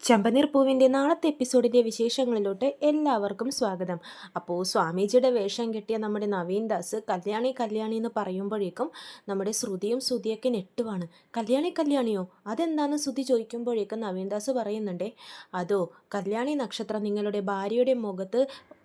ചെമ്പനീർ പൂവിൻ്റെ നാളത്തെ എപ്പിസോഡിൻ്റെ വിശേഷങ്ങളിലോട്ട് എല്ലാവർക്കും സ്വാഗതം. അപ്പോൾ സ്വാമീജിയുടെ വേഷം കെട്ടിയ നമ്മുടെ നവീൻ ദാസ് കല്യാണി കല്യാണി എന്ന് പറയുമ്പോഴേക്കും നമ്മുടെ ശ്രുതിയും ശ്രുതിയൊക്കെ ഞെട്ടുവാണ്. കല്യാണി കല്യാണിയോ, അതെന്താണെന്ന് ശ്രുതി ചോദിക്കുമ്പോഴേക്കും നവീൻ ദാസ് പറയുന്നുണ്ടേ, അതോ കല്യാണി നക്ഷത്രം നിങ്ങളുടെ ഭാര്യയുടെ മുഖത്ത്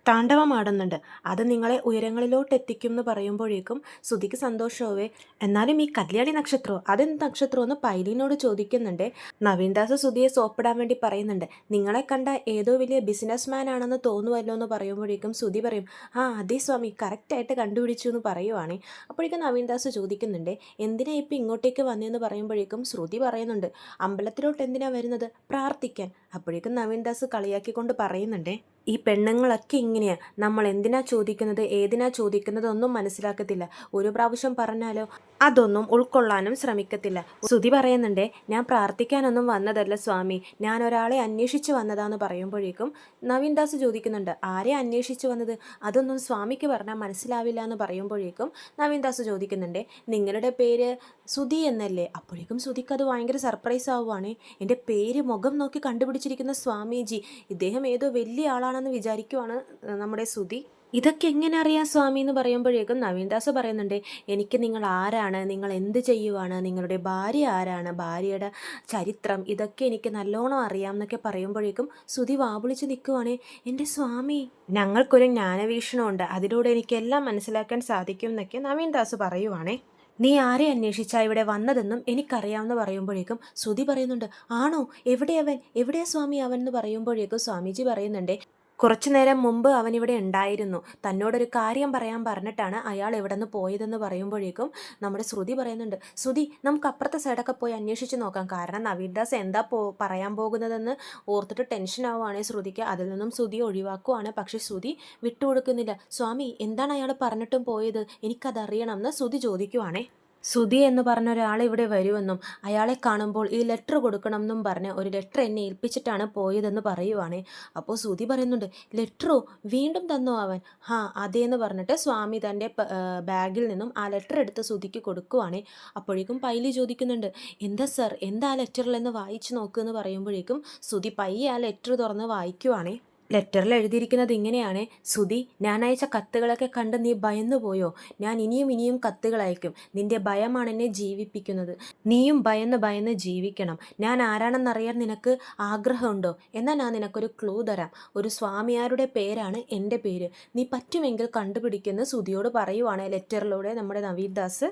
താണ്ഡവമാടുന്നുണ്ട്, അത് നിങ്ങളെ ഉയരങ്ങളിലോട്ട് എത്തിക്കും എന്ന് പറയുമ്പോഴേക്കും ശ്രുതിക്ക് സന്തോഷമാവേ. എന്നാലും ഈ കല്യാണി നക്ഷത്രമോ, അതെന്ത് നക്ഷത്രമോ എന്ന് പൈലിനോട് ചോദിക്കുന്നുണ്ട്. നവീൻ ദാസ് ശ്രുതിയെ സോപ്പിടാൻ വേണ്ടി പറയുന്നുണ്ട്, നിങ്ങളെ കണ്ട ഏതോ വലിയ ബിസിനസ് മാൻ ആണെന്ന് തോന്നുമല്ലോ എന്ന് പറയുമ്പോഴേക്കും ശ്രുതി പറയും, ആ അതേ സ്വാമി, കറക്റ്റായിട്ട് കണ്ടുപിടിച്ചു എന്ന് പറയുവാണേ. അപ്പോഴേക്കും നവീൻ ദാസ് ചോദിക്കുന്നുണ്ട്, എന്തിനാ ഇപ്പം ഇങ്ങോട്ടേക്ക് വന്നതെന്ന് പറയുമ്പോഴേക്കും ശ്രുതി പറയുന്നുണ്ട്, അമ്പലത്തിലോട്ട് എന്തിനാ വരുന്നത്, പ്രാർത്ഥിക്കാൻ. അപ്പോഴേക്കും നവീൻ ദാസ് കളിയാക്കിക്കൊണ്ട് പറയുന്നുണ്ടേ, ഈ പെണ്ണുങ്ങളൊക്കെ ഇങ്ങനെയാണ്, നമ്മൾ എന്തിനാ ചോദിക്കുന്നത് ഏതിനാ ചോദിക്കുന്നത് ഒന്നും മനസ്സിലാക്കത്തില്ല, ഒരു പ്രാവശ്യം പറഞ്ഞാലോ അതൊന്നും ഉൾക്കൊള്ളാനും ശ്രമിക്കത്തില്ല. ശ്രുതി പറയുന്നുണ്ടേ, ഞാൻ പ്രാർത്ഥിക്കാനൊന്നും വന്നതല്ല സ്വാമി, ഞാൻ ഒരാളെ അന്വേഷിച്ച് വന്നതാന്ന് പറയുമ്പോഴേക്കും നവീൻ ദാസ് ചോദിക്കുന്നുണ്ട്, ആരെ അന്വേഷിച്ച് വന്നത്, അതൊന്നും സ്വാമിക്ക് പറഞ്ഞാൽ മനസ്സിലാവില്ല എന്ന് പറയുമ്പോഴേക്കും നവീൻ ദാസ് ചോദിക്കുന്നുണ്ടേ, നിങ്ങളുടെ പേര് ശ്രുതി എന്നല്ലേ. അപ്പോഴേക്കും ശ്രുതിക്ക് അത് ഭയങ്കര സർപ്രൈസ് ആവുകയാണ്. എൻ്റെ പേര് മുഖം നോക്കി കണ്ടുപിടിച്ചിരിക്കുന്ന സ്വാമീജി, ഇദ്ദേഹം ഏതോ വലിയ ആളാണെന്ന് വിചാരിക്കുവാണ് നമ്മുടെ ശ്രുതി. ഇതൊക്കെ എങ്ങനെ അറിയാം സ്വാമി എന്ന് പറയുമ്പോഴേക്കും നവീൻ ദാസ് പറയുന്നുണ്ട്, എനിക്ക് നിങ്ങൾ ആരാണ്, നിങ്ങൾ എന്ത് ചെയ്യുവാണ്, നിങ്ങളുടെ ഭാര്യ ആരാണ്, ഭാര്യയുടെ ചരിത്രം, ഇതൊക്കെ എനിക്ക് നല്ലോണം അറിയാം എന്നൊക്കെ പറയുമ്പോഴേക്കും ശ്രുതി വാവിളിച്ച് നിൽക്കുവാണേ, എൻ്റെ സ്വാമി, ഞങ്ങൾക്കൊരു ജ്ഞാനവീക്ഷണമുണ്ട്, അതിലൂടെ എനിക്കെല്ലാം മനസ്സിലാക്കാൻ സാധിക്കും എന്നൊക്കെ നവീൻ ദാസ് പറയുവാണേ. നീ ആരെ അന്വേഷിച്ചാ ഇവിടെ വന്നതെന്നും എനിക്കറിയാമെന്ന് പറയുമ്പോഴേക്കും ശ്രുതി പറയുന്നുണ്ട്, ആണോ, എവിടെയാ സ്വാമി അവൻ എന്ന് പറയുമ്പോഴേക്കും സ്വാമീജി പറയുന്നുണ്ട്, കുറച്ചു നേരം മുമ്പ് അവനിവിടെ ഉണ്ടായിരുന്നു, തന്നോടൊരു കാര്യം പറയാൻ പറഞ്ഞിട്ടാണ് അയാൾ എവിടെ നിന്ന് പോയതെന്ന് പറയുമ്പോഴേക്കും നമ്മുടെ ശ്രുതി പറയുന്നുണ്ട്, ശ്രുതി, നമുക്ക് അപ്പുറത്തെ സൈഡൊക്കെ പോയി അന്വേഷിച്ച് നോക്കാം, കാരണം നവീൻ ദാസ് എന്താ പറയാൻ പോകുന്നതെന്ന് ഓർത്തിട്ട് ടെൻഷൻ ആവുകയാണെങ്കിൽ ശ്രുതിക്ക്. അതിൽ നിന്നും ശ്രുതി ഒഴിവാക്കുവാണ്. പക്ഷേ ശ്രുതി വിട്ടുകൊടുക്കുന്നില്ല. സ്വാമി, എന്താണ് അയാൾ പറഞ്ഞിട്ടും പോയത്, എനിക്കതറിയണം എന്ന് ശ്രുതി ചോദിക്കുവാണേ. സുധി എന്ന് പറഞ്ഞ ഒരാൾ ഇവിടെ വരുമെന്നും അയാളെ കാണുമ്പോൾ ഈ ലെറ്റർ കൊടുക്കണം എന്നും പറഞ്ഞ് ഒരു ലെറ്റർ എന്നെ ഏൽപ്പിച്ചിട്ടാണ് പോയതെന്ന് പറയുവാണേ. അപ്പോൾ സുധി പറയുന്നുണ്ട്, ലെറ്ററോ, വീണ്ടും തന്നോ അവൻ, അതേന്ന് പറഞ്ഞിട്ട് സ്വാമി തൻ്റെ ബാഗിൽ നിന്നും ആ ലെറ്റർ എടുത്ത് സുധിക്ക് കൊടുക്കുവാണേ. അപ്പോഴേക്കും പൈലി ചോദിക്കുന്നുണ്ട്, എന്താ സർ, എന്താ ആ ലെറ്ററിലെന്ന് വായിച്ചു നോക്കുമെന്ന് പറയുമ്പോഴേക്കും സുധി പയ്യെ ആ ലെറ്റർ തുറന്ന് വായിക്കുവാണേ. ലെറ്ററിൽ എഴുതിയിരിക്കുന്നത് ഇങ്ങനെയാണ്, സുധി, ഞാൻ അയച്ച കത്തുകളൊക്കെ കണ്ട് നീ ഭയന്നു പോയോ, ഞാൻ ഇനിയും കത്തുകൾ അയക്കും, നിന്റെ ഭയമാണ് എന്നെ ജീവിപ്പിക്കുന്നത്, നീയും ഭയന്ന് ജീവിക്കണം, ഞാൻ ആരാണെന്നറിയാൻ നിനക്ക് ആഗ്രഹമുണ്ടോ, എന്നാൽ ഞാൻ നിനക്കൊരു ക്ലൂ തരാം, ഒരു സ്വാമിയാരുടെ പേരാണ് എൻ്റെ പേര്, നീ പറ്റുമെങ്കിൽ കണ്ടുപിടിക്കുന്ന സുധിയോട് പറയുവാണ് ലെറ്ററിലൂടെ നമ്മുടെ നവീൻ ദാസ്.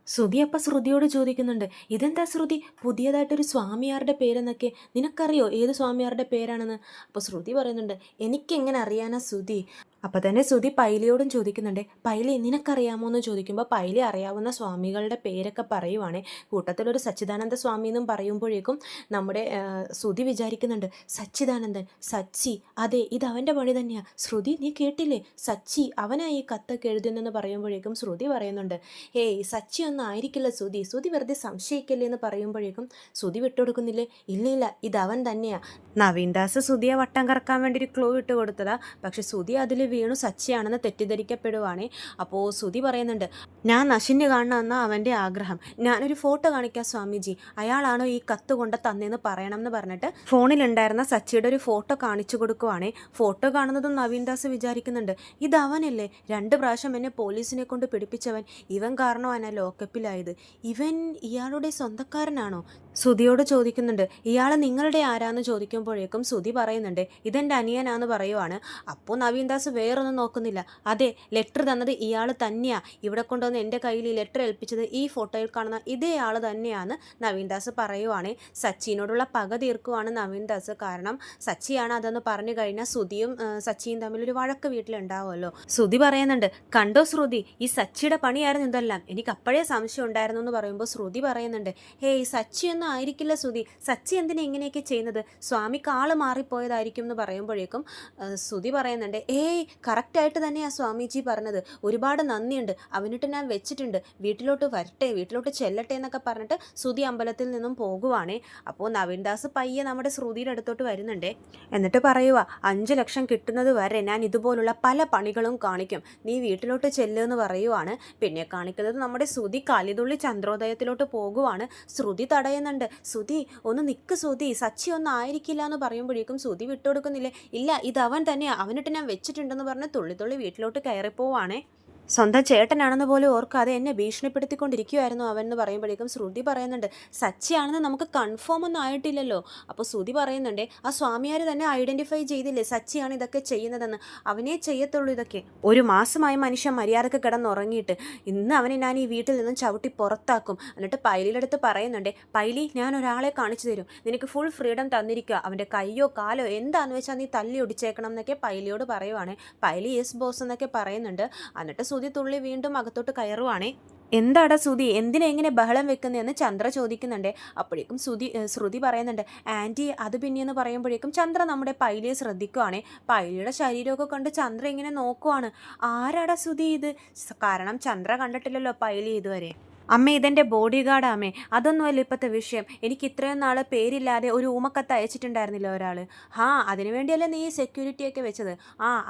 ശ്രുതി അപ്പം ശ്രുതിയോട് ചോദിക്കുന്നുണ്ട്, ഇതെന്താ ശ്രുതി, പുതിയതായിട്ടൊരു സ്വാമിയാരുടെ പേരെന്നൊക്കെ, നിനക്കറിയോ ഏത് സ്വാമിയാരുടെ പേരാണെന്ന്. അപ്പോൾ ശ്രുതി പറയുന്നുണ്ട്, എനിക്കെങ്ങനെ അറിയാനാ ശ്രുതി. അപ്പോൾ തന്നെ ശ്രുതി പൈലിയോടും ചോദിക്കുന്നുണ്ട്, പൈലി, നിനക്കറിയാമോ എന്ന് ചോദിക്കുമ്പോൾ പൈലി അറിയാവുന്ന സ്വാമികളുടെ പേരൊക്കെ പറയുവാണേ. കൂട്ടത്തിലൊരു സച്ചിദാനന്ദ സ്വാമി എന്നും പറയുമ്പോഴേക്കും നമ്മുടെ ശ്രുതി വിചാരിക്കുന്നുണ്ട്, സച്ചിദാനന്ദൻ, സച്ചി, അതെ, ഇത് അവൻ്റെ പണി തന്നെയാണ്. ശ്രുതി, നീ കേട്ടില്ലേ, സച്ചി അവനായി ഈ കത്തൊക്കെ എഴുതുന്നെന്ന് പറയുമ്പോഴേക്കും ശ്രുതി പറയുന്നുണ്ട്, ഏയ് സച്ചി ഒന്നും ആയിരിക്കില്ല ശ്രുതി, ശ്രുതി വെറുതെ സംശയിക്കല്ലേ എന്ന് പറയുമ്പോഴേക്കും ശ്രുതി വിട്ടുകൊടുക്കുന്നില്ലേ, ഇല്ല, ഇതവൻ തന്നെയാണ്. നവീൻ ദാസ് ശ്രുതിയെ വട്ടം കറക്കാൻ വേണ്ടി ഒരു ക്ലൂ ഇട്ട് കൊടുത്തതാ, പക്ഷെ ശ്രുതി അതിൽ വീണു സച്ചിയാണെന്ന് തെറ്റിദ്ധരിക്കപ്പെടുവാണേ. അപ്പോൾ ശ്രുതി പറയുന്നുണ്ട്, ഞാൻ നശിന് കാണണമെന്ന അവൻ്റെ ആഗ്രഹം, ഞാനൊരു ഫോട്ടോ കാണിക്കാം സ്വാമിജി, അയാളാണോ ഈ കത്ത് കൊണ്ട് തന്നേന്ന് പറയണം എന്ന് പറഞ്ഞിട്ട് ഫോണിലുണ്ടായിരുന്ന സച്ചിയുടെ ഒരു ഫോട്ടോ കാണിച്ചു കൊടുക്കുവാണേ. ഫോട്ടോ കാണുന്നതും നവീൻ ദാസ് വിചാരിക്കുന്നുണ്ട്, ഇത് അവനല്ലേ 2 പ്രാവശ്യം എന്നെ പോലീസിനെ കൊണ്ട് പിടിപ്പിച്ചവൻ, ഇവൻ കാരണമാണ് ലോക്കപ്പിലായത്, ഇവൻ ഇയാളുടെ സ്വന്തക്കാരനാണോ. ശ്രുതിയോട് ചോദിക്കുന്നുണ്ട്, ഇയാൾ നിങ്ങളുടെ ആരാന്ന് ചോദിക്കുമ്പോഴേക്കും ശ്രുതി പറയുന്നുണ്ട്, ഇതെൻ്റെ അനിയനാന്ന് പറയുവാണ്. അപ്പോൾ നവീൻ ദാസ് വേറൊന്നും നോക്കുന്നില്ല, അതെ, ലെറ്റർ തന്നത് ഇയാൾ തന്നെയാണ്, ഇവിടെ കൊണ്ടുവന്ന് എൻ്റെ കയ്യിൽ ഈ ലെറ്റർ ഏൽപ്പിച്ചത് ഈ ഫോട്ടോയിൽ കാണുന്ന ഇതേ ആൾ തന്നെയാണെന്ന് നവീൻ ദാസ് പറയുവാണ്. സച്ചിനോടുള്ള പക തീർക്കുവാണ് നവീൻ ദാസ്, കാരണം സച്ചിയാണ് അതെന്ന് പറഞ്ഞു കഴിഞ്ഞാൽ ശ്രുതിയും സച്ചിയും തമ്മിലൊരു വഴക്ക് വീട്ടിലുണ്ടാവുമല്ലോ. ശ്രുതി പറയുന്നുണ്ട്, കണ്ടോ ശ്രുതി, ഈ സച്ചിയുടെ പണിയായിരുന്നു ഇതെല്ലാം, എനിക്ക് അപ്പോഴേ സംശയം ഉണ്ടായിരുന്നു എന്ന് പറയുമ്പോൾ ശ്രുതി പറയുന്നുണ്ട്, ഹേയ്, സച്ചിയൊന്നും ആയിരിക്കില്ല ശ്രുതി, സച്ചി എന്തിനാ ഇങ്ങനെയൊക്കെ ചെയ്യുന്നത്, സ്വാമിക്ക് ആള് മാറിപ്പോയതായിരിക്കും എന്ന് പറയുമ്പോഴേക്കും ശ്രുതി പറയുന്നുണ്ട്, ഏയ്, കറക്റ്റായിട്ട് തന്നെയാണ് സ്വാമിജി പറഞ്ഞത്, ഒരുപാട് നന്ദിയുണ്ട്, അവനിട്ട് ഞാൻ വെച്ചിട്ടുണ്ട്, വീട്ടിലോട്ട് വരട്ടെ, വീട്ടിലോട്ട് ചെല്ലട്ടെ എന്നൊക്കെ പറഞ്ഞിട്ട് ശ്രുതി അമ്പലത്തിൽ നിന്നും പോകുവാണേ. അപ്പോൾ നവീൻ ദാസ് പയ്യെ നമ്മുടെ ശ്രുതിയുടെ അടുത്തോട്ട് വരുന്നുണ്ടേ. എന്നിട്ട് പറയുക, 5 ലക്ഷം കിട്ടുന്നത് വരെ ഞാൻ ഇതുപോലുള്ള പല പണികളും കാണിക്കും, നീ വീട്ടിലോട്ട് ചെല്ലുമെന്ന് പറയുവാണ്. പിന്നെ കാണിക്കുന്നത് നമ്മുടെ ശ്രുതി കലിതുള്ളി ചന്ദ്രോദയത്തിലോട്ട് പോകുവാണ്. ശ്രുതി തടയുന്നുണ്ട്, പറയുന്നുണ്ട്, സുധി ഒന്ന് നിക്ക് സുധി, സച്ചി ഒന്നും ആയിരിക്കില്ല എന്ന് പറയുമ്പോഴേക്കും സുധി വിട്ടുകൊടുക്കുന്നില്ലേ, ഇല്ല ഇത് അവൻ തന്നെയാ, അവനിട്ട് ഞാൻ വെച്ചിട്ടുണ്ടെന്ന് പറഞ്ഞ് തുള്ളി തുള്ളി വീട്ടിലോട്ട് കയറിപ്പോവാണേ. സ്വന്തം ചേട്ടനാണെന്ന് പോലും ഓർക്കാതെ എന്നെ ഭീഷണിപ്പെടുത്തിക്കൊണ്ടിരിക്കുമായിരുന്നു അവൻ എന്ന് പറയുമ്പോഴേക്കും ശ്രുതി പറയുന്നുണ്ട്, സച്ചിയാണെന്ന് നമുക്ക് കൺഫേം ഒന്നും ആയിട്ടില്ലല്ലോ. അപ്പോൾ ശ്രുതി പറയുന്നുണ്ട്, ആ സ്വാമിയാർ തന്നെ ഐഡൻറ്റിഫൈ ചെയ്തില്ലേ സച്ചിയാണ് ഇതൊക്കെ ചെയ്യുന്നതെന്ന്, അവനേ ചെയ്യത്തുള്ളൂ ഇതൊക്കെ. ഒരു മാസമായി മനുഷ്യൻ മര്യാദക്ക് കിടന്നുറങ്ങിയിട്ട് ഇന്ന് അവനെ ഞാൻ ഈ വീട്ടിൽ നിന്നും ചവിട്ടി പുറത്താക്കും. എന്നിട്ട് പൈലിയുടെ അടുത്ത് പറയുന്നുണ്ട്, പൈലി ഞാൻ ഒരാളെ കാണിച്ചു തരും, നിനക്ക് ഫുൾ ഫ്രീഡം തന്നിരിക്കുക, അവൻ്റെ കയ്യോ കാലോ എന്താണെന്ന് വെച്ചാൽ നീ തല്ലി ഒടിച്ചേക്കണം എന്നൊക്കെ പൈലിയോട് പറയുവാണ്. പൈലി യെസ് ബോസ് എന്നൊക്കെ പറയുന്നുണ്ട്. എന്നിട്ട് സുധി തുള്ളി വീണ്ടും അകത്തോട്ട് കയറുവാണേ. എന്താടാ സുധി, എന്തിനാ ഇങ്ങനെ ബഹളം വെക്കുന്നതെന്ന് ചന്ദ്ര ചോദിക്കുന്നുണ്ട്. അപ്പോഴേക്കും ശ്രുതി പറയുന്നുണ്ട്, ആൻറ്റി അത് പിന്നെയെന്ന് പറയുമ്പോഴേക്കും ചന്ദ്ര നമ്മുടെ പൈലിയെ ശ്രദ്ധിക്കുവാണേ. പൈലിയുടെ ശരീരമൊക്കെ കണ്ട് ചന്ദ്ര ഇങ്ങനെ നോക്കുവാണ്, ആരാടാ സുധി ഇത്? കാരണം ചന്ദ്ര കണ്ടിട്ടില്ലല്ലോ പൈലി ഇതുവരെ. അമ്മ ഇതെൻ്റെ ബോഡി ഗാർഡാ അമ്മേ, അതൊന്നുമല്ല ഇപ്പോഴത്തെ വിഷയം. എനിക്ക് ഇത്രയും നാൾ പേരില്ലാതെ ഒരു ഊമക്കത്ത് അയച്ചിട്ടുണ്ടായിരുന്നില്ല ഒരാൾ, അതിനു വേണ്ടിയല്ലേ നീ സെക്യൂരിറ്റിയൊക്കെ വെച്ചത്,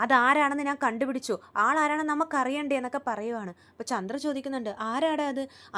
അതാരാണെന്ന് ഞാൻ കണ്ടുപിടിച്ചു, ആളാരാണെന്ന് നമുക്കറിയണ്ടേ എന്നൊക്കെ പറയുവാണ്. അപ്പോൾ ചന്ദ്ര ചോദിക്കുന്നുണ്ട്, ആരാടാ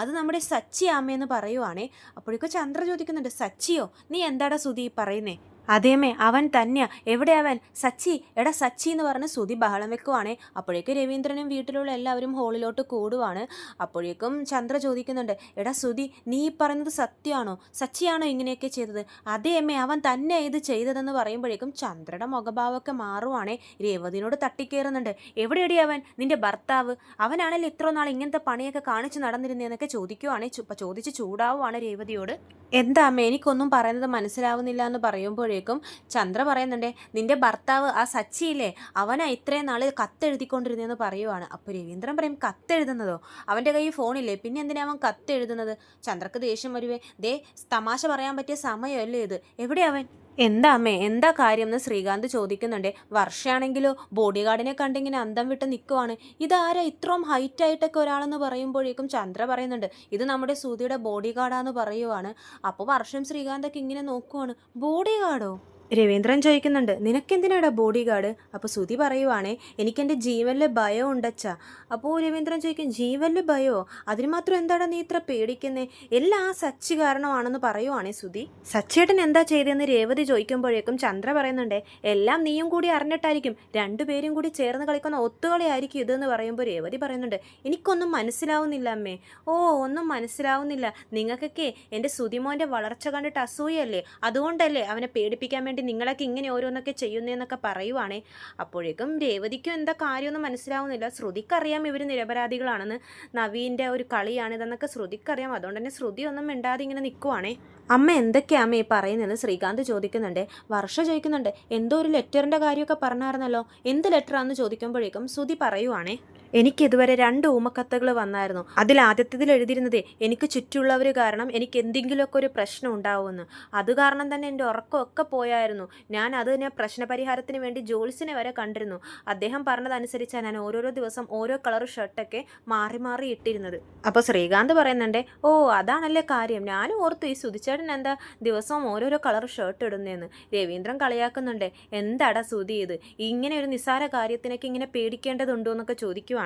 അത് നമ്മുടെ സച്ചി അമ്മയെന്ന് പറയുവാണേ. അപ്പോഴേക്കും ചന്ദ്ര ചോദിക്കുന്നുണ്ട്, സച്ചിയോ? നീ എന്താടാ സുധി പറയുന്നേ? അതേമേ അവൻ തന്നെയാ, എവിടെ അവൻ? സച്ചി, എടാ സച്ചി എന്ന് പറഞ്ഞ് സുധി ബഹളം വെക്കുവാണേ. അപ്പോഴേക്കും രവീന്ദ്രനും വീട്ടിലുള്ള എല്ലാവരും ഹോളിലോട്ട് കൂടുവാണ്. അപ്പോഴേക്കും ചന്ദ്ര ചോദിക്കുന്നുണ്ട്, എടാ സുധി നീ പറയുന്നത് സത്യമാണോ? സച്ചിയാണോ ഇങ്ങനെയൊക്കെ ചെയ്തത്? അതേ അമ്മേ അവൻ തന്നെ ഇത് ചെയ്തതെന്ന് പറയുമ്പോഴേക്കും ചന്ദ്രയുടെ മുഖഭാവമൊക്കെ മാറുവാണേ. രേവതിനോട് തട്ടിക്കയറുന്നുണ്ട്, എവിടെയടി അവൻ, നിന്റെ ഭർത്താവ്? അവനാണല്ലോ ഇത്ര നാൾ ഇങ്ങനത്തെ പണിയൊക്കെ കാണിച്ചു നടന്നിരുന്നതെന്നൊക്കെ ചോദിക്കുവാണേ. ചോദിച്ച് ചൂടാവുകയാണ് രേവതിയോട്. എന്താ അമ്മ എനിക്കൊന്നും പറയുന്നത് മനസ്സിലാവുന്നില്ല എന്ന് പറയുമ്പോഴേക്കും ചന്ദ്ര പറയുന്നുണ്ട്, നിന്റെ ഭർത്താവ് ആ സച്ചിയില്ലേ, അവനാ ഇത്രയും നാൾ കത്തെഴുതിക്കൊണ്ടിരുന്നതെന്ന് പറയുവാണ്. അപ്പോൾ രവീന്ദ്രൻ പറയും, കത്തെഴുതുന്നതോ? അവൻ്റെ കയ്യിൽ ഫോണില്ലേ, പിന്നെ എന്തിനാ അവൻ കത്തെഴുതുന്നത്? ചന്ദ്രക്ക് ദേഷ്യം വരുവേ, ദേ തമാശ പറയാൻ പറ്റിയ സമയമല്ലേ ഇത്, എവിടെ അവൻ? എന്താ അമ്മേ, എന്താ കാര്യം എന്ന് ശ്രീകാന്ത് ചോദിക്കുന്നുണ്ട്. വർഷയാണെങ്കിലോ ബോഡി ഗാർഡിനെ കണ്ടിങ്ങനെ അന്തം വിട്ട് നിൽക്കുവാണ്. ഇതാരാ ഇത്രയും ഹൈറ്റ് ആയിട്ടൊക്കെ ഒരാളെന്ന് പറയുമ്പോഴേക്കും ചന്ദ്ര പറയുന്നുണ്ട്, ഇത് നമ്മുടെ സുധിയുടെ ബോഡി ഗാർഡാന്ന് പറയുവാണ്. അപ്പോൾ വർഷം ശ്രീകാന്തൊക്കെ ഇങ്ങനെ നോക്കുവാണ്, ബോഡി ഗാർഡോ? രവീന്ദ്രൻ ചോദിക്കുന്നുണ്ട്, നിനക്കെന്തിനാടാ ബോഡി ഗാർഡ്? അപ്പോൾ സുധി പറയുവാണേ, എനിക്കെൻ്റെ ജീവനിൽ ഭയം ഉണ്ടച്ചാ. അപ്പോൾ രവീന്ദ്രൻ ചോദിക്കും, ജീവനിൽ ഭയമോ? അതിന് മാത്രം എന്താടാ നീ ഇത്ര പേടിക്കുന്നേ? എല്ലാം ആ സച്ചി കാരണമാണെന്ന് പറയുവാണേ സുധി. സച്ചിയേട്ടൻ എന്താ ചെയ്തതെന്ന് രേവതി ചോദിക്കുമ്പോഴേക്കും ചന്ദ്ര പറയുന്നുണ്ട്, എല്ലാം നീയും കൂടി അറിഞ്ഞിട്ടായിരിക്കും, രണ്ടുപേരും കൂടി ചേർന്ന് കളിക്കുന്ന ഒത്തുകളിയായിരിക്കും ഇതെന്ന് പറയുമ്പോൾ രേവതി പറയുന്നുണ്ട്, എനിക്കൊന്നും മനസ്സിലാവുന്നില്ല അമ്മേ. ഒന്നും മനസ്സിലാവുന്നില്ല, നിങ്ങൾക്കൊക്കെ എൻ്റെ സുധിമോൻ്റെ വളർച്ച കണ്ടിട്ട് അസൂയല്ലേ, അതുകൊണ്ടല്ലേ അവനെ പേടിപ്പിക്കാൻ വേണ്ടി നിങ്ങളൊക്കെ ഇങ്ങനെ ഓരോന്നൊക്കെ ചെയ്യുന്നതെന്നൊക്കെ പറയുവാണേ. അപ്പോഴേക്കും രേവതിക്കും എന്താ കാര്യമൊന്നും മനസ്സിലാവുന്നില്ല. ശ്രുതിക്കറിയാം ഇവർ നിരപരാധികളാണെന്ന്, നവീൻ്റെ ഒരു കളിയാണിതെന്നൊക്കെ ശ്രുതിക്കറിയാം. അതുകൊണ്ട് തന്നെ ശ്രുതി ഒന്നും മിണ്ടാതെ ഇങ്ങനെ നിൽക്കുവാണേ. അമ്മ എന്തൊക്കെയാ അമ്മ ഈ പറയുന്നതെന്ന് ശ്രീകാന്ത് ചോദിക്കുന്നുണ്ട്. വർഷ ചോദിക്കുന്നുണ്ട്, എന്തോ ഒരു ലെറ്ററിൻ്റെ കാര്യമൊക്കെ പറഞ്ഞായിരുന്നല്ലോ, എന്ത് ലെറ്ററാണെന്ന് ചോദിക്കുമ്പോഴേക്കും ശ്രുതി പറയുവാണേ, എനിക്കിതുവരെ 2 ഊമക്കത്തുകൾ വന്നായിരുന്നു. അതിൽ ആദ്യത്തിൽ എഴുതിയിരുന്നത് എനിക്ക് ചുറ്റുള്ളവർ കാരണം എനിക്ക് എന്തെങ്കിലുമൊക്കെ ഒരു പ്രശ്നം ഉണ്ടാവുമെന്ന്. അത് കാരണം തന്നെ എൻ്റെ ഉറക്കമൊക്കെ പോയായിരുന്നു. ഞാൻ അത് തന്നെ പ്രശ്നപരിഹാരത്തിന് വേണ്ടി ജോൽസിനെ വരെ കണ്ടിരുന്നു. അദ്ദേഹം പറഞ്ഞതനുസരിച്ചാണ് ഞാൻ ഓരോരോ ദിവസം ഓരോ കളർ ഷർട്ടൊക്കെ മാറി മാറി ഇട്ടിരുന്നത്. അപ്പോൾ ശ്രീകാന്ത് പറയുന്നുണ്ട്, അതാണല്ലേ കാര്യം, ഞാനും ഓർത്തു ഈ സുധിച്ചേട്ടൻ എന്താ ദിവസവും ഓരോരോ കളർ ഷർട്ട് ഇടുന്നതെന്ന്. രവീന്ദ്രൻ കളിയാക്കുന്നുണ്ട്, എന്താടാ സുധി ഇത്, ഇങ്ങനെ ഒരു നിസ്സാര കാര്യത്തിനൊക്കെ ഇങ്ങനെ പേടിക്കേണ്ടതുണ്ടോ എന്നൊക്കെ ചോദിക്കുവാണേ.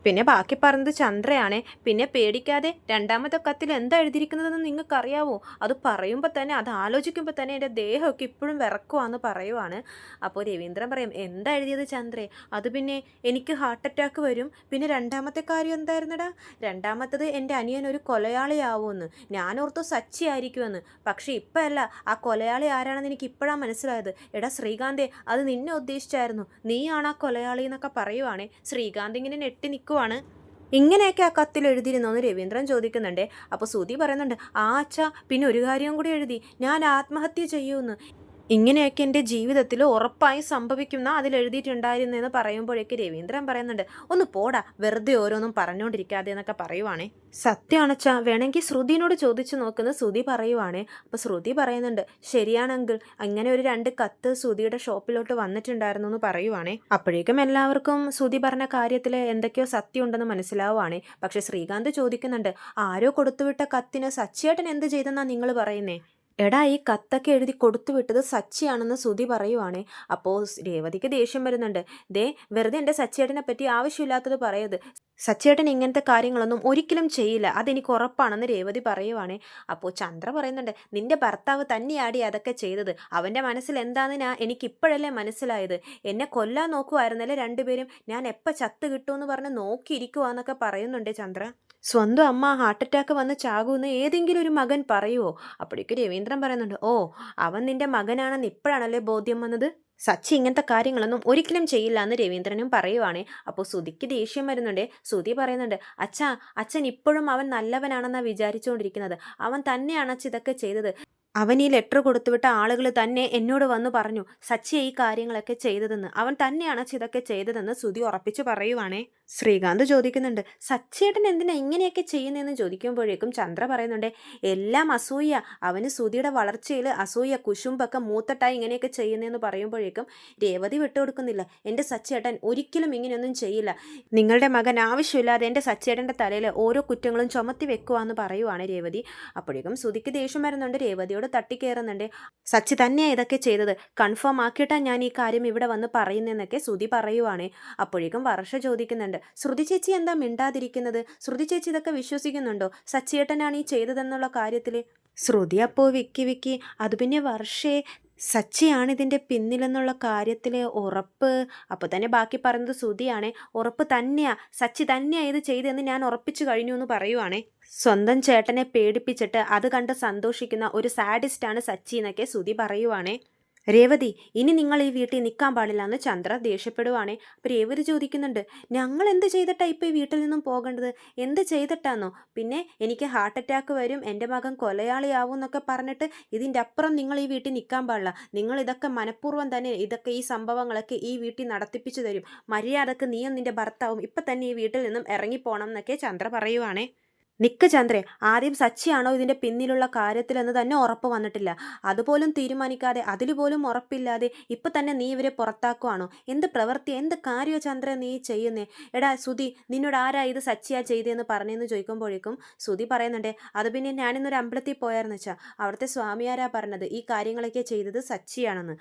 പിന്നെ ബാക്കി പറഞ്ഞത് ചന്ദ്രയാണേ. പിന്നെ പേടിക്കാതെ രണ്ടാമത്തെ കത്തിൽ എന്താ എഴുതിയിരിക്കുന്നതെന്ന് നിങ്ങൾക്കറിയാവോ? അത് പറയുമ്പോൾ തന്നെ, അത് ആലോചിക്കുമ്പോൾ തന്നെ എൻ്റെ ദേഹമൊക്കെ ഇപ്പോഴും വിറക്കുവാന്ന് പറയുവാണ്. അപ്പോൾ രവീന്ദ്രൻ പറയും, എന്താ എഴുതിയത് ചന്ദ്രേ? അത് പിന്നെ എനിക്ക് ഹാർട്ട് അറ്റാക്ക് വരും. പിന്നെ രണ്ടാമത്തെ കാര്യം എന്തായിരുന്നടാ? രണ്ടാമത്തത് എൻ്റെ അനിയൻ ഒരു കൊലയാളിയാവുമെന്ന്. ഞാനോർത്തു സച്ചി ആയിരിക്കുമെന്ന്. പക്ഷേ ഇപ്പം അല്ല, ആ കൊലയാളി ആരാണെന്ന് എനിക്ക് ഇപ്പോഴാണ് മനസ്സിലായത്. എടാ ശ്രീകാന്തേ, അത് നിന്നെ ഉദ്ദേശിച്ചായിരുന്നു, നീയാണ് ആ കൊലയാളി എന്നൊക്കെ പറയുവാണേ. ശ്രീകാന്ത് ഇങ്ങനെ നെട്ടി നിൽക്കും. ഇങ്ങനെയൊക്കെ ആ കത്തിൽ എഴുതിയിരുന്നോ എന്ന് രവീന്ദ്രൻ ചോദിക്കുന്നുണ്ട്. അപ്പോൾ സുധി പറയുന്നുണ്ട്, അച്ഛാ പിന്നെ ഒരു കാര്യം കൂടി എഴുതി, ഞാൻ ആത്മഹത്യ ചെയ്യുമെന്ന്. ഇങ്ങനെയൊക്കെ എൻ്റെ ജീവിതത്തിൽ ഉറപ്പായും സംഭവിക്കുന്ന അതിലെഴുതിയിട്ടുണ്ടായിരുന്നെന്ന് പറയുമ്പോഴേക്ക് രവീന്ദ്രൻ പറയുന്നുണ്ട്, ഒന്ന് പോടാ, വെറുതെ ഓരോന്നും പറഞ്ഞുകൊണ്ടിരിക്കാതെ എന്നൊക്കെ പറയുവാണേ. സത്യമാണച്ചാ, വേണമെങ്കിൽ ശ്രുതിനോട് ചോദിച്ചു നോക്കുന്ന ശ്രുതി പറയുവാണേ. അപ്പോൾ ശ്രുതി പറയുന്നുണ്ട്, ശരിയാണെങ്കിൽ അങ്ങനെ ഒരു 2 കത്ത് ശ്രുതിയുടെ ഷോപ്പിലോട്ട് വന്നിട്ടുണ്ടായിരുന്നു എന്ന് പറയുവാണേ. അപ്പോഴേക്കും എല്ലാവർക്കും ശ്രുതി പറഞ്ഞ കാര്യത്തിൽ എന്തൊക്കെയോ സത്യം ഉണ്ടെന്ന് മനസ്സിലാവുകയാണേ. പക്ഷെ ശ്രീകാന്ത് ചോദിക്കുന്നുണ്ട്, ആരോ കൊടുത്തുവിട്ട കത്തിന് സച്ചിയേട്ടൻ എന്ത് ചെയ്തെന്നാ നിങ്ങൾ പറയുന്നേ? എടാ ഈ കത്തൊക്കെ എഴുതി കൊടുത്തു വിട്ടത് സച്ചിയാണെന്ന് ശ്രുതി പറയുവാണേ. അപ്പോൾ രേവതിക്ക് ദേഷ്യം വരുന്നുണ്ട്, ദേ വെറുതെ എൻ്റെ സച്ചിയേട്ടനെ പറ്റി ആവശ്യമില്ലാത്തത് പറയത്, സച്ചേട്ടൻ ഇങ്ങനത്തെ കാര്യങ്ങളൊന്നും ഒരിക്കലും ചെയ്യില്ല, അതെനിക്ക് ഉറപ്പാണെന്ന് രേവതി പറയുവാണേ. അപ്പോൾ ചന്ദ്ര പറയുന്നുണ്ട്, നിന്റെ ഭർത്താവ് തന്നെയാടി അതൊക്കെ ചെയ്തത്. അവൻ്റെ മനസ്സിൽ എന്താണെന്ന് എനിക്കിപ്പോഴല്ലേ മനസ്സിലായത്. എന്നെ കൊല്ലാൻ നോക്കുമായിരുന്നല്ലേ രണ്ടുപേരും. ഞാൻ എപ്പോൾ ചത്ത് കിട്ടുമെന്ന് പറഞ്ഞ് നോക്കിയിരിക്കുവാന്നൊക്കെ പറയുന്നുണ്ട് ചന്ദ്ര. സ്വന്തം അമ്മ ഹാർട്ട് അറ്റാക്ക് വന്ന് ചാകുമെന്ന് ഏതെങ്കിലും ഒരു മകൻ പറയുമോ? അപ്പോഴേക്ക് രവീന്ദ്രൻ പറയുന്നുണ്ട്, ഓ, അവൻ നിന്റെ മകനാണെന്ന് ഇപ്പോഴാണല്ലേ ബോധ്യം വന്നത്. സച്ചി ഇങ്ങനത്തെ കാര്യങ്ങളൊന്നും ഒരിക്കലും ചെയ്യില്ല എന്ന് രവീന്ദ്രനും പറയുവാണേ. അപ്പോൾ സുധിക്ക് ദേഷ്യം വരുന്നുണ്ട്. സുധി പറയുന്നുണ്ട്, അച്ഛാ, അച്ഛൻ ഇപ്പോഴും അവൻ നല്ലവനാണെന്നാണ് വിചാരിച്ചുകൊണ്ടിരിക്കുന്നത്. അവൻ തന്നെയാണ് അച്ഛൻ ഇതൊക്കെ ചെയ്തത്. അവൻ ഈ ലെറ്റർ കൊടുത്തുവിട്ട ആളുകൾ തന്നെ എന്നോട് വന്നു പറഞ്ഞു സച്ചി ഈ കാര്യങ്ങളൊക്കെ ചെയ്തതെന്ന്. അവൻ തന്നെയാണ് അച്ഛൻ ഇതൊക്കെ ചെയ്തതെന്ന് സുധി ഉറപ്പിച്ച് പറയുവാണേ. ശ്രീകാന്ത് ചോദിക്കുന്നുണ്ട്, സച്ചേട്ടൻ എന്തിനാ ഇങ്ങനെയൊക്കെ ചെയ്യുന്നതെന്ന് ചോദിക്കുമ്പോഴേക്കും ചന്ദ്ര പറയുന്നുണ്ട്, എല്ലാം അസൂയ. അവന് സുധിയുടെ വളർച്ചയിൽ അസൂയ, കുശുമ്പൊക്കെ മൂത്തട്ടായി ഇങ്ങനെയൊക്കെ ചെയ്യുന്നതെന്ന് പറയുമ്പോഴേക്കും രേവതി വിട്ടുകൊടുക്കുന്നില്ല. എൻ്റെ സച്ചേട്ടൻ ഒരിക്കലും ഇങ്ങനെയൊന്നും ചെയ്യില്ല. നിങ്ങളുടെ മകൻ ആവശ്യമില്ലാതെ എൻ്റെ സച്ചേട്ടൻ്റെ തലയിൽ ഓരോ കുറ്റങ്ങളും ചുമത്തി വെക്കുവാന്ന് പറയുവാണ് രേവതി. അപ്പോഴേക്കും സുധിക്ക് ദേഷ്യം വരുന്നുണ്ട്, രേവതിയോട് തട്ടിക്കയറുന്നുണ്ട്. സച്ചി തന്നെയാണ് ഇതൊക്കെ ചെയ്തത്, കൺഫേം ആക്കിയിട്ടാണ് ഞാൻ ഈ കാര്യം ഇവിടെ വന്ന് പറയുന്നതെന്നൊക്കെ സുധി പറയുവാണേ. അപ്പോഴേക്കും വർഷ ചോദിക്കുന്നുണ്ട്, ശ്രുതി ചേച്ചി എന്താ മിണ്ടാതിരിക്കുന്നത്? ശ്രുതി ചേച്ചി ഇതൊക്കെ വിശ്വസിക്കുന്നുണ്ടോ, സച്ചിയേട്ടനാണ് ഈ ചെയ്തതെന്നുള്ള കാര്യത്തിൽ? ശ്രുതി അപ്പോൾ വിക്കി അത് പിന്നെ വർഷേ, സച്ചിയാണ് ഇതിൻ്റെ പിന്നിലെന്നുള്ള കാര്യത്തിൽ ഉറപ്പ്. അപ്പോൾ തന്നെ ബാക്കി പറയുന്നത് ശ്രുതിയാണേ. ഉറപ്പ് തന്നെയാ, സച്ചി തന്നെയാണ് ഇത് ചെയ്തതെന്ന് ഞാൻ ഉറപ്പിച്ചു കഴിഞ്ഞു എന്ന് പറയുവാണേ. സ്വന്തം ചേട്ടനെ പേടിപ്പിച്ചിട്ട് അത് കണ്ട് സന്തോഷിക്കുന്ന ഒരു സാഡിസ്റ്റാണ് സച്ചി എന്നൊക്കെ ശ്രുതി പറയുവാണേ. രേവതി, ഇനി നിങ്ങൾ ഈ വീട്ടിൽ നിൽക്കാൻ പാടില്ല എന്ന് ചന്ദ്ര ദേഷ്യപ്പെടുവാണേ. അപ്പോൾ രേവതി ചോദിക്കുന്നുണ്ട്, ഞങ്ങൾ എന്ത് ചെയ്തിട്ടാ ഇപ്പോൾ ഈ വീട്ടിൽ നിന്നും പോകേണ്ടത്? എന്ത് ചെയ്തിട്ടാന്നോ? പിന്നെ എനിക്ക് ഹാർട്ട് അറ്റാക്ക് വരും, എൻ്റെ മകൻ കൊലയാളിയാവും എന്നൊക്കെ പറഞ്ഞിട്ട് ഇതിൻ്റെ അപ്പുറം നിങ്ങൾ ഈ വീട്ടിൽ നിൽക്കാൻ പാടില്ല. നിങ്ങൾ ഇതൊക്കെ മനഃപൂർവ്വം തന്നെ ഈ സംഭവങ്ങളൊക്കെ ഈ വീട്ടിൽ നടത്തിപ്പിച്ചു തരും. മര്യാദക്ക് നീയും നിൻ്റെ ഭർത്താവും ഇപ്പം തന്നെ ഈ വീട്ടിൽ നിന്നും ഇറങ്ങിപ്പോണം എന്നൊക്കെ ചന്ദ്ര പറയുവാണേ. നിക്ക് ചന്ദ്രേ, ആദ്യം സച്ചിയാണോ ഇതിൻ്റെ പിന്നിലുള്ള കാര്യത്തിലെന്ന് തന്നെ ഉറപ്പ് വന്നിട്ടില്ല. അതുപോലും തീരുമാനിക്കാതെ, അതിലുപോലും ഉറപ്പില്ലാതെ ഇപ്പം തന്നെ നീ ഇവരെ പുറത്താക്കുവാണോ? എന്ത് പ്രവൃത്തി, എന്ത് കാര്യമോ ചന്ദ്ര നീ ചെയ്യുന്നേ? എടാ സുധി, നിന്നോട് ആരാ ഇത് സച്ചിയാ ചെയ്തതെന്ന് പറഞ്ഞെന്ന് ചോദിക്കുമ്പോഴേക്കും സുധി പറയുന്നുണ്ട്, അത് പിന്നെ ഞാനിന്നൊരു അമ്പലത്തിൽ പോയായിരുന്നു വെച്ചാൽ അവിടുത്തെ സ്വാമിയാരാ പറഞ്ഞത് ഈ കാര്യങ്ങളൊക്കെ ചെയ്തത് സച്ചിയാണെന്ന്.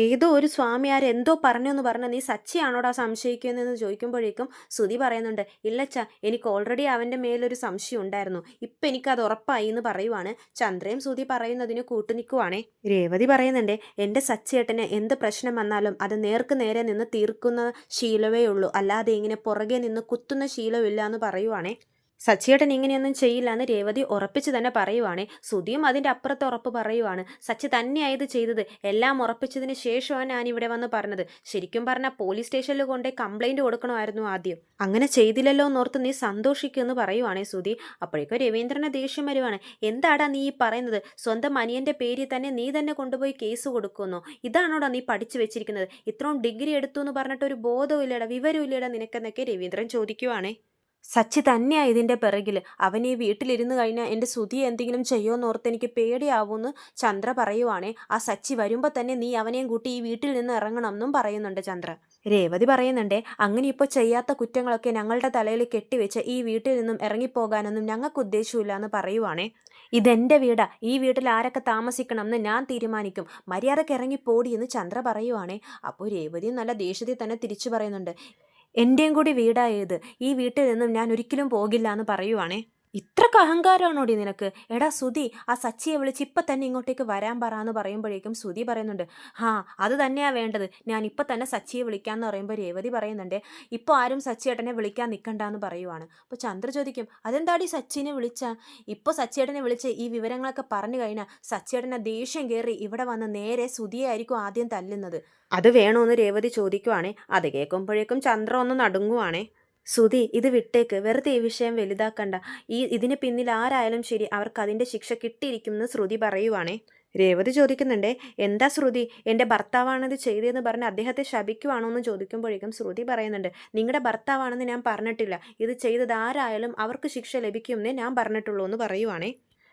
ഏതോ ഒരു സ്വാമിയാർ എന്തോ പറഞ്ഞു എന്ന് പറഞ്ഞാൽ നീ സച്ചിയാണോടാ സംശയിക്കുന്നതെന്ന് ചോദിക്കുമ്പോഴേക്കും സുധി പറയുന്നുണ്ട്, ഇല്ലച്ചാ, എനിക്ക് ഓൾറെഡി അവൻ്റെ മേലൊരു സംശയം ഉണ്ടായിരുന്നു, ഇപ്പം എനിക്കത് ഉറപ്പായി എന്ന് പറയുവാണ്. ചന്ദ്രയും സുധി പറയുന്നതിന് കൂട്ടുനിൽക്കുവാണേ. രേവതി പറയുന്നുണ്ട്, എൻ്റെ സച്ചിയേട്ടന് എന്ത് പ്രശ്നം വന്നാലും അത് നേർക്ക് നേരെ നിന്ന് തീർക്കുന്ന ശീലമേ ഉള്ളൂ, അല്ലാതെ ഇങ്ങനെ പുറകെ നിന്ന് കുത്തുന്ന ശീലമില്ല എന്ന് പറയുവാണേ. സച്ചിയേട്ടൻ ഇങ്ങനെയൊന്നും ചെയ്യില്ല എന്ന് രേവതി ഉറപ്പിച്ച് തന്നെ പറയുവാണ്. സുധിയും അതിൻ്റെ അപ്പുറത്ത് ഉറപ്പ് പറയുവാണ്, സച്ചി തന്നെയായത് ചെയ്തത്. എല്ലാം ഉറപ്പിച്ചതിന് ശേഷമാണ് ഞാനിവിടെ വന്ന് പറഞ്ഞത്. ശരിക്കും പറഞ്ഞാൽ പോലീസ് സ്റ്റേഷനിൽ കൊണ്ടേ കംപ്ലൈൻറ്റ് കൊടുക്കണമായിരുന്നു ആദ്യം. അങ്ങനെ ചെയ്തില്ലല്ലോ എന്നോർത്ത് നീ സന്തോഷിക്കുമെന്ന് പറയുവാണേ സുധി. അപ്പോഴേക്കും രവീന്ദ്രനെ ദേഷ്യം വരുവാണ്, എന്താടാ നീ ഈ പറയുന്നത്? സ്വന്തം അനിയൻ്റെ പേരിൽ തന്നെ നീ തന്നെ കൊണ്ടുപോയി കേസ് കൊടുക്കുമെന്നോ? ഇതാണോടാ നീ പഠിച്ചു വെച്ചിരിക്കുന്നത്? ഇത്രയും ഡിഗ്രി എടുത്തു എന്ന് പറഞ്ഞിട്ട് ഒരു ബോധവും ഇല്ലടാ, വിവരവും ഇല്ലടാ നിനക്കെന്നൊക്കെ രവീന്ദ്രൻ ചോദിക്കുവാണേ. സച്ചി തന്നെയാണ് ഇതിൻ്റെ പിറകിൽ. അവൻ ഈ വീട്ടിലിരുന്ന് കഴിഞ്ഞാൽ എൻ്റെ സുധി എന്തെങ്കിലും ചെയ്യുമെന്നോർത്ത് എനിക്ക് പേടിയാവുമെന്ന് ചന്ദ്ര പറയുവാണേ. ആ സച്ചി വരുമ്പോൾ തന്നെ നീ അവനെയും കൂട്ടി ഈ വീട്ടിൽ നിന്ന് ഇറങ്ങണം എന്നും പറയുന്നുണ്ട് ചന്ദ്ര. രേവതി പറയുന്നുണ്ട്, അങ്ങനെ ഇപ്പോൾ ചെയ്യാത്ത കുറ്റങ്ങളൊക്കെ ഞങ്ങളുടെ തലയിൽ കെട്ടിവെച്ച് ഈ വീട്ടിൽ നിന്നും ഇറങ്ങിപ്പോകാനൊന്നും ഞങ്ങൾക്ക് ഉദ്ദേശമില്ല എന്ന് പറയുവാണേ. ഇതെൻ്റെ വീടാ, ഈ വീട്ടിൽ ആരൊക്കെ താമസിക്കണം എന്ന് ഞാൻ തീരുമാനിക്കും, മര്യാദക്ക് ഇറങ്ങിപ്പോടി എന്ന് ചന്ദ്ര പറയുവാണേ. അപ്പോൾ രേവതി നല്ല ദേഷ്യത്തിൽ തന്നെ തിരിച്ചു പറയുന്നുണ്ട്, എൻ്റെയും കൂടി വീടായത്, ഈ വീട്ടിൽ നിന്നും ഞാൻ ഒരിക്കലും പോകില്ല എന്ന് പറയുവാണേ. ഇത്രക്ക് അഹങ്കാരമാണോടി നിനക്ക്? എടാ സുധി, ആ സച്ചിയെ വിളിച്ച് ഇപ്പം തന്നെ ഇങ്ങോട്ടേക്ക് വരാൻ പറ എന്ന് പറയുമ്പോഴേക്കും സുധി പറയുന്നുണ്ട്, ഹാ, അത് തന്നെയാണ് വേണ്ടത്, ഞാൻ ഇപ്പം തന്നെ സച്ചിയെ വിളിക്കാമെന്ന് പറയുമ്പോൾ രേവതി പറയുന്നുണ്ട്, ഇപ്പോൾ ആരും സച്ചിയേട്ടനെ വിളിക്കാൻ നിൽക്കണ്ടെന്ന് പറയുവാണ്. അപ്പോൾ ചന്ദ്ര ചോദിക്കും, അതെന്താടി സച്ചിനെ വിളിച്ചാൽ? ഇപ്പോൾ സച്ചിയേട്ടനെ വിളിച്ച് ഈ വിവരങ്ങളൊക്കെ പറഞ്ഞു കഴിഞ്ഞാൽ സച്ചിയേട്ടനെ ദേഷ്യം കയറി ഇവിടെ വന്ന് നേരെ സുധിയെ ആയിരിക്കും ആദ്യം തല്ലുന്നത്. അത് വേണമെന്ന് രേവതി ചോദിക്കുവാണേ. അത് കേൾക്കുമ്പോഴേക്കും ചന്ദ്ര ഒന്ന് നടുങ്ങുവാണേ. സുധി, ഇത് വിട്ടേക്ക്, വെറുതെ ഈ വിഷയം വലുതാക്കണ്ട. ഇതിന് പിന്നിൽ ആരായാലും ശരി, അവർക്ക് അതിൻ്റെ ശിക്ഷ കിട്ടിയിരിക്കുമെന്ന് ശ്രുതി പറയുവാണേ. രേവതി ചോദിക്കുന്നുണ്ടേ, എന്താ ശ്രുതി, എൻ്റെ ഭർത്താവാണിത് ചെയ്തതെന്ന് പറഞ്ഞ് അദ്ദേഹത്തെ ശപിക്കുവാണോ എന്ന് ചോദിക്കുമ്പോഴേക്കും ശ്രുതി പറയുന്നുണ്ട്, നിങ്ങളുടെ ഭർത്താവാണെന്ന് ഞാൻ പറഞ്ഞിട്ടില്ല, ഇത് ചെയ്തത് ആരായാലും അവർക്ക് ശിക്ഷ ലഭിക്കുമെന്നേ ഞാൻ പറഞ്ഞിട്ടുള്ളൂ എന്ന് പറയുവാണേ.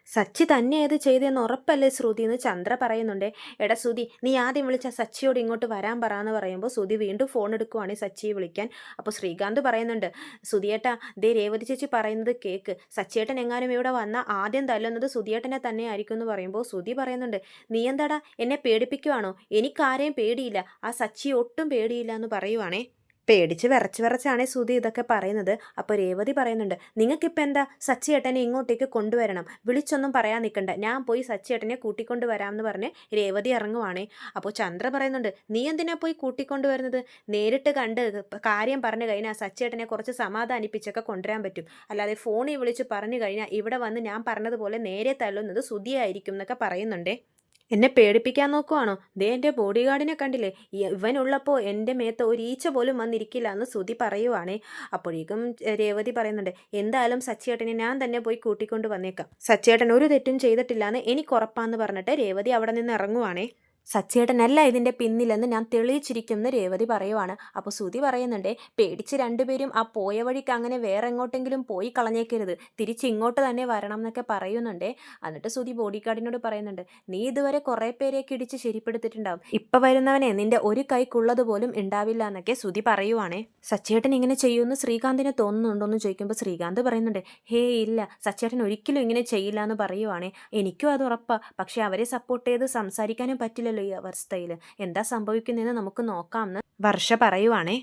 സച്ചി തന്നെ ഏത് ചെയ്തതെന്ന് ഉറപ്പല്ലേ ശ്രുതി എന്ന് ചന്ദ്ര പറയുന്നുണ്ട്. എടാ ശ്രുതി, നീ ആദ്യം വിളിച്ച സച്ചിയോട് ഇങ്ങോട്ട് വരാൻ പറയാന്ന് പറയുമ്പോൾ ശ്രുതി വീണ്ടും ഫോൺ എടുക്കുവാണ് സച്ചിയെ വിളിക്കാൻ. അപ്പോൾ ശ്രീകാന്ത് പറയുന്നുണ്ട്, സുധിയേട്ടാ, ദേ രേവതി ചേച്ചി പറയുന്നത് കേക്ക്, സച്ചിയേട്ടൻ എങ്ങാനും ഇവിടെ വന്നാൽ ആദ്യം തല്ലുന്നത് സുധിയേട്ടനെ തന്നെ ആയിരിക്കും എന്ന് പറയുമ്പോൾ ശ്രുതി പറയുന്നുണ്ട്, നീ എന്താടാ എന്നെ പേടിപ്പിക്കുവാണോ? എനിക്കാരെയും പേടിയില്ല, ആ സച്ചിയെ ഒട്ടും പേടിയില്ല എന്ന് പറയുവാണേ. പേടിച്ച് വിറച്ച് വിറച്ചാണ് ശ്രുതി ഇതൊക്കെ പറയുന്നത്. അപ്പോൾ രേവതി പറയുന്നുണ്ട്, നിങ്ങൾക്കിപ്പോൾ എന്താ സച്ചിയേട്ടനെ ഇങ്ങോട്ടേക്ക് കൊണ്ടുവരണം, വിളിച്ചൊന്നും പറയാൻ നിൽക്കണ്ട, ഞാൻ പോയി സച്ചിയേട്ടനെ കൂട്ടിക്കൊണ്ട് വരാമെന്ന് പറഞ്ഞ് രേവതി ഇറങ്ങുവാണേ. അപ്പോൾ ചന്ദ്ര പറയുന്നുണ്ട്, നീ എന്തിനാ പോയി കൂട്ടിക്കൊണ്ട് വരുന്നത്, നേരിട്ട് കണ്ട് കാര്യം പറഞ്ഞു കഴിഞ്ഞാൽ സച്ചിയേട്ടനെ കുറച്ച് സമാധാനിപ്പിച്ചൊക്കെ കൊണ്ടുവരാൻ പറ്റും, അല്ലാതെ ഫോണിൽ വിളിച്ച് പറഞ്ഞു കഴിഞ്ഞാൽ ഇവിടെ വന്ന് ഞാൻ പറഞ്ഞതുപോലെ നേരെ തല്ലുന്നത് ശ്രുതിയായിരിക്കും എന്നൊക്കെ പറയുന്നുണ്ടേ. എന്നെ പേടിപ്പിക്കാൻ നോക്കുവാണോ, ദേ എൻ്റെ ബോഡി ഗാർഡിനെ കണ്ടില്ലേ, ഇവനുള്ളപ്പോൾ എൻ്റെ മേത്ത് ഒരു ഈച്ച പോലും വന്നിരിക്കില്ല എന്ന് ശ്രുതി പറയുവാണേ. അപ്പോഴേക്കും രേവതി പറയുന്നുണ്ട്, എന്തായാലും സച്ചിയേട്ടനെ ഞാൻ തന്നെ പോയി കൂട്ടിക്കൊണ്ട് വന്നേക്കാം, സച്ചിയേട്ടൻ ഒരു തെറ്റും ചെയ്തിട്ടില്ല എന്ന് എനിക്ക് ഉറപ്പാന്ന് പറഞ്ഞിട്ട് രേവതി അവിടെ നിന്ന് ഇറങ്ങുവാണേ. സച്ചിയേട്ടനല്ല ഇതിൻ്റെ പിന്നിലെന്ന് ഞാൻ തെളിയിച്ചിരിക്കുമെന്ന് രേവതി പറയുവാണ്. അപ്പോൾ ശ്രുതി പറയുന്നുണ്ട്, പേടിച്ച് രണ്ടുപേരും ആ പോയ വഴിക്ക് അങ്ങനെ വേറെ എങ്ങോട്ടെങ്കിലും പോയി കളഞ്ഞേക്കരുത്, തിരിച്ച് ഇങ്ങോട്ട് തന്നെ വരണം എന്നൊക്കെ പറയുന്നുണ്ട്. എന്നിട്ട് ശ്രുതി ബോഡി ഗാർഡിനോട് പറയുന്നുണ്ട്, നീ ഇതുവരെ കുറേ പേരെയൊക്കെ ഇടിച്ച് ശരിപ്പെടുത്തിയിട്ടുണ്ടാവും, ഇപ്പം വരുന്നവനെ നിന്റെ ഒരു കൈക്കുള്ളത് പോലും ഉണ്ടാവില്ല എന്നൊക്കെ ശ്രുതി പറയുവാണേ. സച്ചിയേട്ടൻ ഇങ്ങനെ ചെയ്യുമെന്ന് ശ്രീകാന്തിന് തോന്നുന്നുണ്ടോ എന്ന് ചോദിക്കുമ്പോൾ ശ്രീകാന്ത് പറയുന്നുണ്ട്, ഹേ ഇല്ല, സച്ചിയേട്ടൻ ഒരിക്കലും ഇങ്ങനെ ചെയ്യില്ല എന്ന് പറയുവാണേ. എനിക്കും അത് ഉറപ്പാണ്, പക്ഷെ അവരെ സപ്പോർട്ട് ചെയ്ത് സംസാരിക്കാനും പറ്റില്ല ഈ അവസ്ഥയിൽ, എന്താ സംഭവിക്കുന്നതെന്ന് നമുക്ക് നോക്കാമെന്ന് വർഷ പറയുവാണേ.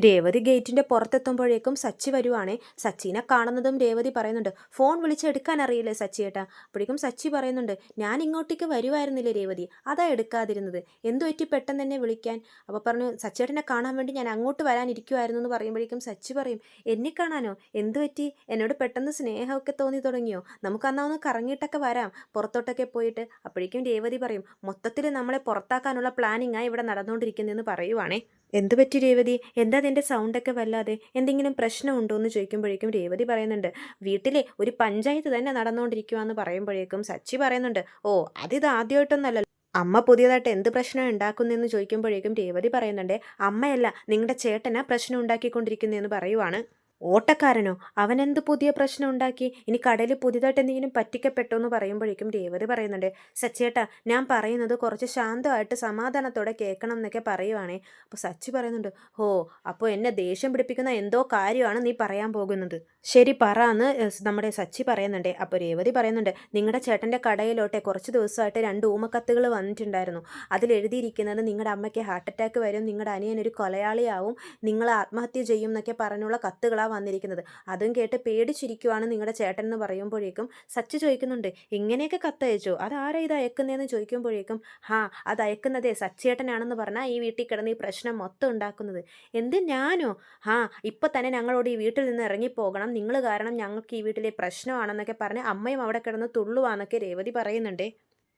രേവതി ഗേറ്റിൻ്റെ പുറത്തെത്തുമ്പോഴേക്കും സച്ചി വരുവാണേ. സച്ചിനെ കാണുന്നതും രേവതി പറയുന്നുണ്ട്, ഫോൺ വിളിച്ചെടുക്കാൻ അറിയില്ലേ സച്ചിയേട്ടാ. അപ്പോഴേക്കും സച്ചി പറയുന്നുണ്ട്, ഞാൻ ഇങ്ങോട്ടേക്ക് വരുമായിരുന്നില്ലേ രേവതി, അതാ എടുക്കാതിരുന്നത്, എന്തു പറ്റി പെട്ടെന്ന് തന്നെ വിളിക്കാൻ. അപ്പോൾ പറഞ്ഞു, സച്ചിയേട്ടനെ കാണാൻ വേണ്ടി ഞാൻ അങ്ങോട്ട് വരാനിരിക്കുമായിരുന്നു എന്ന് പറയുമ്പോഴേക്കും സച്ചി പറയും, എന്നെ കാണാനോ, എന്തു പറ്റി, എന്നോട് പെട്ടെന്ന് സ്നേഹമൊക്കെ തോന്നി തുടങ്ങിയോ, നമുക്കന്നാ ഒന്ന് കറങ്ങിയിട്ടൊക്കെ വരാം പുറത്തോട്ടൊക്കെ പോയിട്ട്. അപ്പോഴേക്കും രേവതി പറയും, മൊത്തത്തിൽ നമ്മളെ പുറത്താക്കാനുള്ള പ്ലാനിങ്ങാണ് ഇവിടെ നടന്നുകൊണ്ടിരിക്കുന്നതെന്ന് പറയുവാണേ. എന്തു പറ്റി രേവതി, എന്താ നിൻ്റെ സൗണ്ടൊക്കെ വല്ലാതെ, എന്തെങ്കിലും പ്രശ്നമുണ്ടോ എന്ന് ചോദിക്കുമ്പോഴേക്കും രേവതി പറയുന്നുണ്ട്, വീട്ടിലെ ഒരു പഞ്ചായത്ത് തന്നെ നടന്നുകൊണ്ടിരിക്കുകയെന്ന് പറയുമ്പോഴേക്കും സച്ചി പറയുന്നുണ്ട്, ഓ അതിത് ആദ്യമായിട്ടൊന്നല്ല, അമ്മ പുതിയതായിട്ട് എന്ത് പ്രശ്നം ഉണ്ടാക്കുന്നതെന്ന് ചോദിക്കുമ്പോഴേക്കും രേവതി പറയുന്നുണ്ട്, അമ്മയല്ല നിങ്ങളുടെ ചേട്ടനാ പ്രശ്നം ഉണ്ടാക്കിക്കൊണ്ടിരിക്കുന്നതെന്ന് പറയുവാണ്. ഓട്ടക്കാരനോ, അവനെന്ത് പുതിയ പ്രശ്നം ഉണ്ടാക്കി, ഇനി കടലിൽ പുതിയതായിട്ട് എന്തെങ്കിലും പറ്റിക്കപ്പെട്ടോ എന്ന് പറയുമ്പോഴേക്കും രേവതി പറയുന്നുണ്ട്, സച്ചേട്ടാ ഞാൻ പറയുന്നത് കുറച്ച് ശാന്തമായിട്ട് സമാധാനത്തോടെ കേൾക്കണം എന്നൊക്കെ പറയുവാണേ. അപ്പോൾ സച്ചി പറയുന്നുണ്ട്, ഓ അപ്പോൾ എന്നെ ദേഷ്യം പിടിപ്പിക്കുന്ന എന്തോ കാര്യമാണ് നീ പറയാൻ പോകുന്നത്, ശരി പറ എന്ന് നമ്മുടെ സച്ചി പറയുന്നുണ്ട്. അപ്പോൾ രേവതി പറയുന്നുണ്ട്, നിങ്ങളുടെ ചേട്ടൻ്റെ കടയിലോട്ടെ കുറച്ച് ദിവസമായിട്ട് 2 ഊമക്കത്തുകൾ വന്നിട്ടുണ്ടായിരുന്നു, അതിലെഴുതിയിരിക്കുന്നത് നിങ്ങളുടെ അമ്മയ്ക്ക് ഹാർട്ട് അറ്റാക്ക് വരും, നിങ്ങളുടെ അനിയനൊരു കൊലയാളിയാവും, നിങ്ങൾ ആത്മഹത്യ ചെയ്യും എന്നൊക്കെ പറഞ്ഞുള്ള കത്തുകളാണ് വന്നിരിക്കുന്നത്. അതും കേട്ട് പേടിച്ചിരിക്കുവാണ് നിങ്ങളുടെ ചേട്ടൻ എന്ന് പറയുമ്പോഴേക്കും സച്ചി ചോദിക്കുന്നുണ്ട്, ഇങ്ങനെയൊക്കെ കത്തയച്ചോ, അതാരാ ഇത് അയക്കുന്നതെന്ന് ചോദിക്കുമ്പോഴേക്കും, അത് അയക്കുന്നതേ സച്ചിയേട്ടനാണെന്ന് പറഞ്ഞാൽ ഈ വീട്ടിൽ കിടന്ന് ഈ പ്രശ്നം മൊത്തം ഉണ്ടാക്കുന്നത്. എന്ത് ഞാനോ, ഇപ്പം തന്നെ ഞങ്ങളോട് ഈ വീട്ടിൽ നിന്ന് ഇറങ്ങിപ്പോകണം, നിങ്ങൾ കാരണം ഞങ്ങൾക്ക് ഈ വീട്ടിലെ പ്രശ്നമാണെന്നൊക്കെ പറഞ്ഞ് അമ്മയും അവിടെ കിടന്ന് തുള്ളുവാന്നൊക്കെ രേവതി പറയുന്നുണ്ടേ.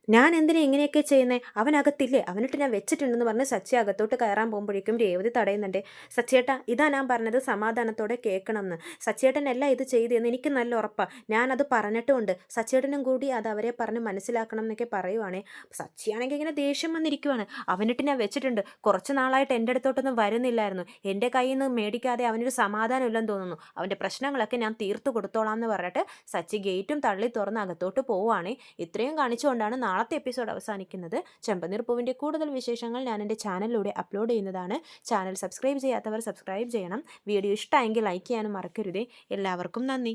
ഞാൻ എന്തിനാ ഇങ്ങനെയൊക്കെ ചെയ്യുന്നത്, അവനകത്തില്ലേ, അവനിട്ട് ഞാൻ വെച്ചിട്ടുണ്ടെന്ന് പറഞ്ഞ് സച്ചി അകത്തോട്ട് കയറാൻ പോകുമ്പോഴേക്കും രേവതി തടയുന്നുണ്ട്. സച്ചിയേട്ടാ ഇതാ ഞാൻ പറഞ്ഞത്, സമാധാനത്തോടെ കേൾക്കണം എന്ന്, സച്ചിയേട്ടനല്ല ഇത് ചെയ്തതെന്ന് എനിക്ക് നല്ല ഉറപ്പാണ്, ഞാനത് പറഞ്ഞിട്ടുമുണ്ട്, സച്ചിയേട്ടനും കൂടി അത് അവരെ പറഞ്ഞ് മനസ്സിലാക്കണം എന്നൊക്കെ പറയുവാണേ. സച്ചിയാണെങ്കിൽ ഇങ്ങനെ ദേഷ്യം വന്നിരിക്കുവാണ്, അവനിട്ട് ഞാൻ വെച്ചിട്ടുണ്ട്, കുറച്ച് നാളായിട്ട് എൻ്റെ അടുത്തോട്ടൊന്നും വരുന്നില്ലായിരുന്നു, എൻ്റെ കയ്യിൽ നിന്ന് മേടിക്കാതെ അവനൊരു സമാധാനം ഇല്ലെന്ന് തോന്നുന്നു, അവൻ്റെ പ്രശ്നങ്ങളൊക്കെ ഞാൻ തീർത്തു കൊടുത്തോളാം എന്ന് പറഞ്ഞിട്ട് സച്ചി ഗേറ്റും തള്ളി തുറന്ന് അകത്തോട്ട് പോവുകയാണേ. ഇത്രയും കാണിച്ചുകൊണ്ടാണ് നാളത്തെ എപ്പിസോഡ് അവസാനിക്കുന്നത്. ചെമ്പനീർ പൂവിൻ്റെ കൂടുതൽ വിശേഷങ്ങൾ ഞാൻ എൻ്റെ ചാനലിലൂടെ അപ്ലോഡ് ചെയ്യുന്നതാണ്. ചാനൽ സബ്സ്ക്രൈബ് ചെയ്യാത്തവർ സബ്സ്ക്രൈബ് ചെയ്യണം. വീഡിയോ ഇഷ്ടമായെങ്കിൽ ലൈക്ക് ചെയ്യാനും മറക്കരുതേ. എല്ലാവർക്കും നന്ദി.